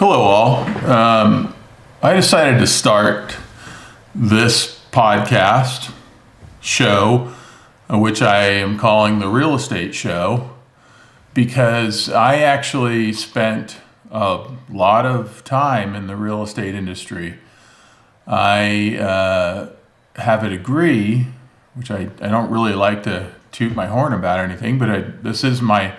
Hello, all. I decided to start this podcast show, which I am calling the Real Estate Show, because I actually spent a lot of time in the real estate industry. I have a degree, which I don't really like to toot my horn about or anything, but this is my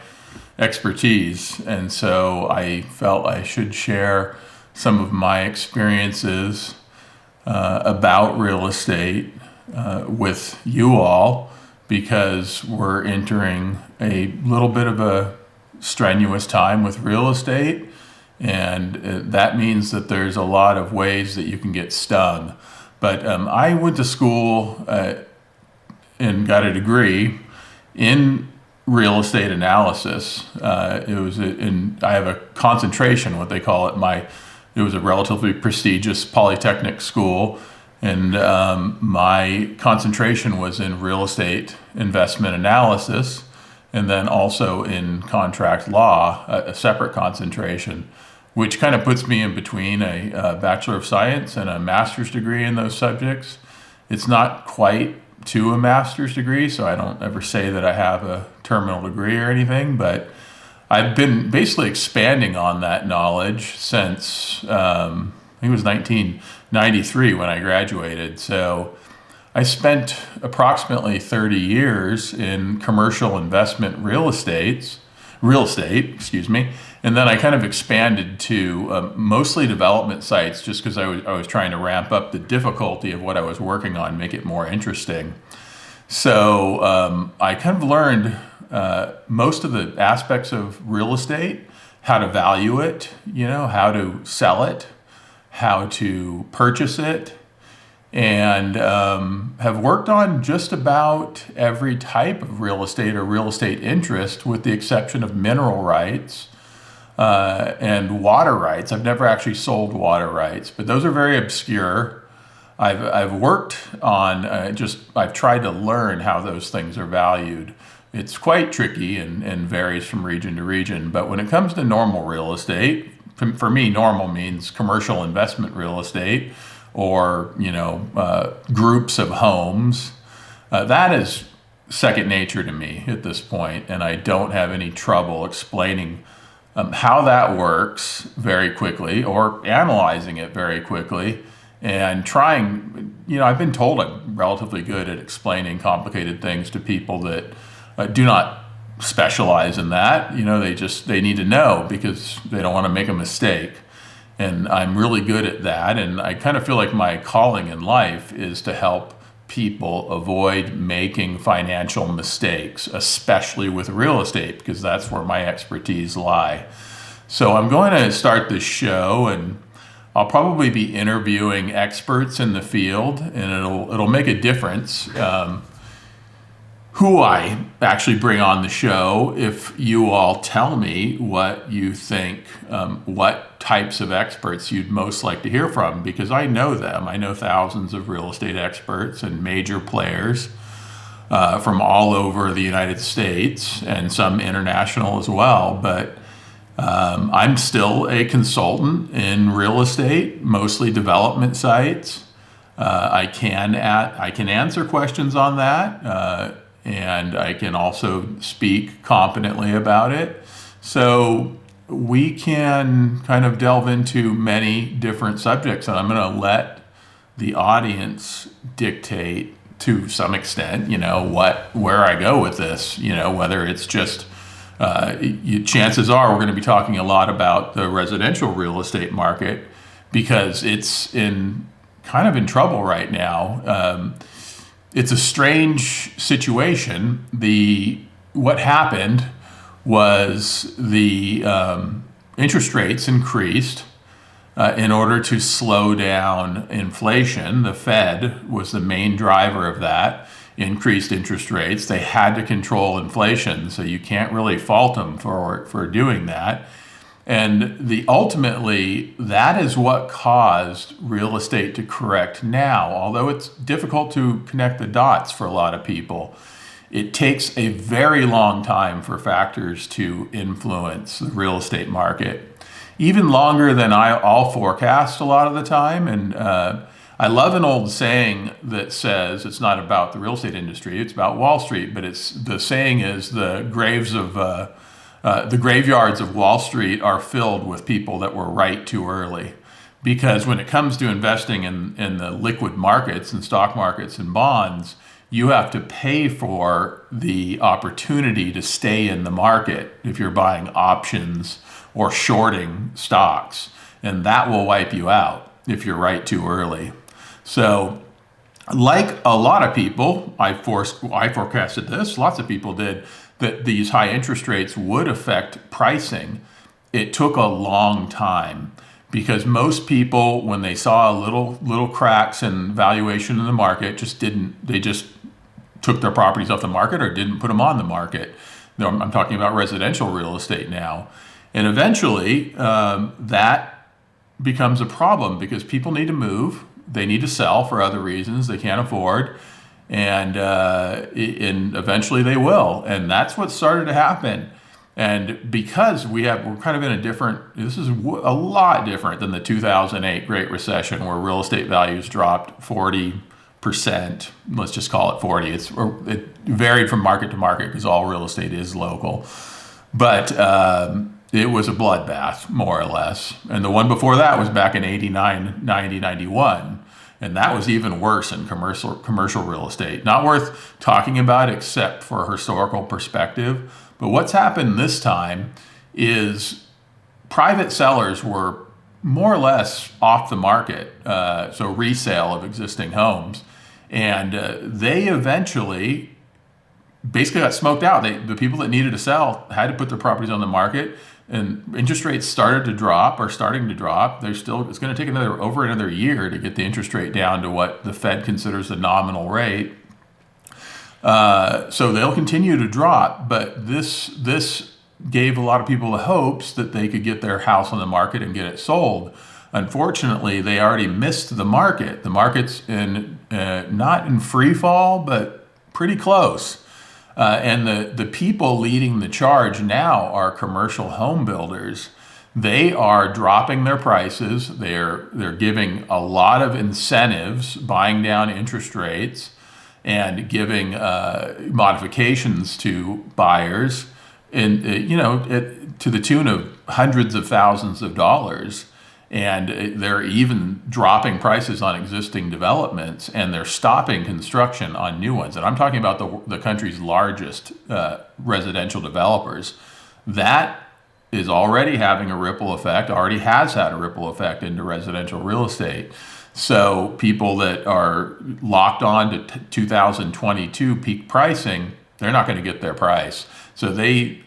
expertise, and so I felt I should share some of my experiences about real estate with you all, because we're entering a little bit of a strenuous time with real estate, and that means that there's a lot of ways that you can get stung. But I went to school and got a degree in real estate analysis. I have a concentration, what they call it. It was a relatively prestigious polytechnic school, and my concentration was in real estate investment analysis, and then also in contract law, a separate concentration, which kind of puts me in between a Bachelor of Science and a master's degree in those subjects. It's not quite to a master's degree, so I don't ever say that I have a terminal degree or anything, but I've been basically expanding on that knowledge since I think it was 1993 when I graduated. So I spent approximately 30 years in commercial investment real estate, and then I kind of expanded to mostly development sites, just because I was trying to ramp up the difficulty of what I was working on, make it more interesting. So I kind of learned most of the aspects of real estate, how to value it, how to sell it, how to purchase it, and have worked on just about every type of real estate or real estate interest, with the exception of mineral rights and water rights. I've never actually sold water rights, but those are very obscure. I've worked on I've tried to learn how those things are valued. It's quite tricky and varies from region to region. But when it comes to normal real estate, for me, normal means commercial investment real estate, or groups of homes. That is second nature to me at this point, and I don't have any trouble explaining how that works very quickly, or analyzing it very quickly, and trying. I've been told I'm relatively good at explaining complicated things to people that do not specialize in that. They need to know, because they don't want to make a mistake. And I'm really good at that. And I kind of feel like my calling in life is to help people avoid making financial mistakes, especially with real estate, because that's where my expertise lie. So I'm going to start this show, and I'll probably be interviewing experts in the field, and it'll make a difference who I actually bring on the show if you all tell me what you think, what types of experts you'd most like to hear from, because I know them. I know thousands of real estate experts and major players from all over the United States, and some international as well. But I'm still a consultant in real estate, mostly development sites. I can answer questions on that. And I can also speak competently about it. So we can kind of delve into many different subjects, and I'm going to let the audience dictate to some extent, where I go with this, whether it's just, chances are we're going to be talking a lot about the residential real estate market, because it's kind of in trouble right now. It's a strange situation. What happened was the interest rates increased in order to slow down inflation. The Fed was the main driver of that, increased interest rates. They had to control inflation, so you can't really fault them for doing that. And ultimately, that is what caused real estate to correct now. Although it's difficult to connect the dots for a lot of people, it takes a very long time for factors to influence the real estate market. even longer than I'll forecast a lot of the time. And I love an old saying that says it's not about the real estate industry, it's about Wall Street. But the saying is the graveyards of Wall Street are filled with people that were right too early. Because when it comes to investing in the liquid markets and stock markets and bonds, you have to pay for the opportunity to stay in the market if you're buying options or shorting stocks. And that will wipe you out if you're right too early. So, like a lot of people, I forecasted this, lots of people did, that these high interest rates would affect pricing. It took a long time because most people, when they saw little cracks in valuation in the market, just took their properties off the market or didn't put them on the market. I'm talking about residential real estate now. And eventually that becomes a problem because people need to move. They need to sell for other reasons they can't afford. And eventually they will. And that's what started to happen. And because we're kind of in this is a lot different than the 2008 Great Recession where real estate values dropped 40%. Let's just call it 40. It varied from market to market because all real estate is local. But it was a bloodbath, more or less. And the one before that was back in 89, 90, 91. And that was even worse in commercial real estate. Not worth talking about except for historical perspective. But what's happened this time is private sellers were more or less off the market, so resale of existing homes. And they eventually basically got smoked out. The people that needed to sell had to put their properties on the market, and interest rates starting to drop. It's going to take over another year to get the interest rate down to what the Fed considers the nominal rate. So they'll continue to drop, but this gave a lot of people the hopes that they could get their house on the market and get it sold. Unfortunately, they already missed the market. The market's not in free fall, but pretty close. And the people leading the charge now are commercial home builders. They are dropping their prices. They're giving a lot of incentives, buying down interest rates, and giving modifications to buyers, and to the tune of hundreds of thousands of dollars. And they're even dropping prices on existing developments, and they're stopping construction on new ones. And I'm talking about the country's largest residential developers. That is already having a ripple effect, already has had a ripple effect into residential real estate. So people that are locked on to 2022 peak pricing, they're not going to get their price. So they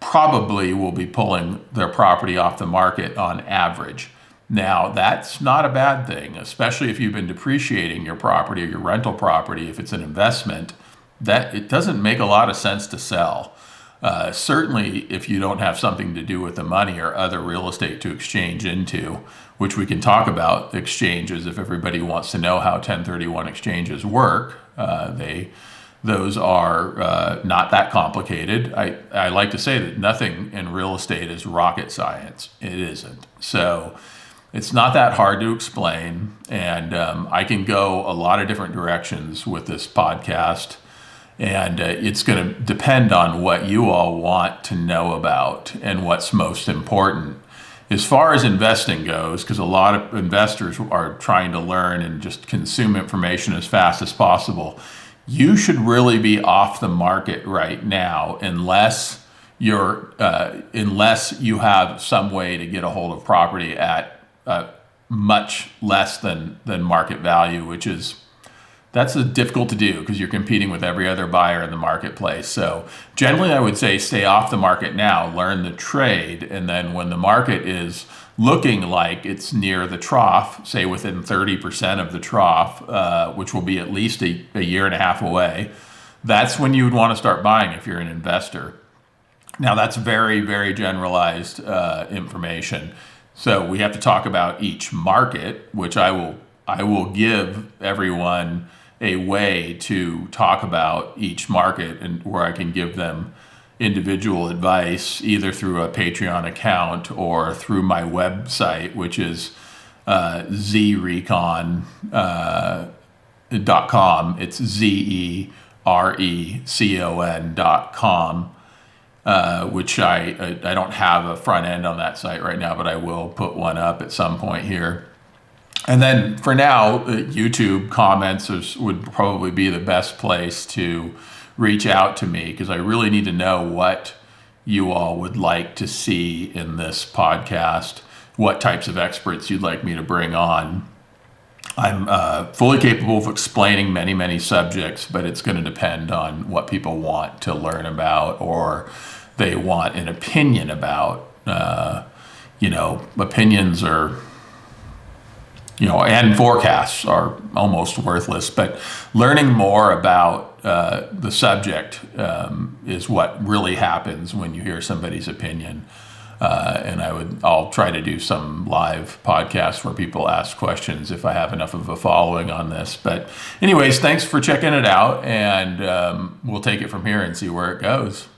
probably will be pulling their property off the market on average. Now, that's not a bad thing, especially if you've been depreciating your property or your rental property. If it's an investment, that it doesn't make a lot of sense to sell. Certainly, if you don't have something to do with the money or other real estate to exchange into, which we can talk about exchanges if everybody wants to know how 1031 exchanges work. Those are not that complicated. I like to say that nothing in real estate is rocket science. It isn't. So it's not that hard to explain. And I can go a lot of different directions with this podcast. And it's going to depend on what you all want to know about and what's most important. As far as investing goes, because a lot of investors are trying to learn and just consume information as fast as possible, you should really be off the market right now unless you have some way to get a hold of property at much less than market value, that's difficult to do because you're competing with every other buyer in the marketplace. So generally I would say stay off the market now, learn the trade, and then when the market is looking like it's near the trough, say within 30% of the trough, which will be at least a year and a half away, that's when you would want to start buying if you're an investor. Now that's very, very generalized information. So we have to talk about each market, which I will give everyone a way to talk about each market and where I can give them individual advice, either through a Patreon account or through my website, which is zerecon.com. It's zerecon.com. Which I don't have a front end on that site right now, but I will put one up at some point here. And then for now, YouTube comments would probably be the best place to reach out to me, because I really need to know what you all would like to see in this podcast, what types of experts you'd like me to bring on. I'm fully capable of explaining many, many subjects, but it's going to depend on what people want to learn about, or they want an opinion about. Opinions are, and forecasts are almost worthless, but learning more about the subject is what really happens when you hear somebody's opinion. And I'll try to do some live podcasts where people ask questions if I have enough of a following on this. But anyways, thanks for checking it out, and we'll take it from here and see where it goes.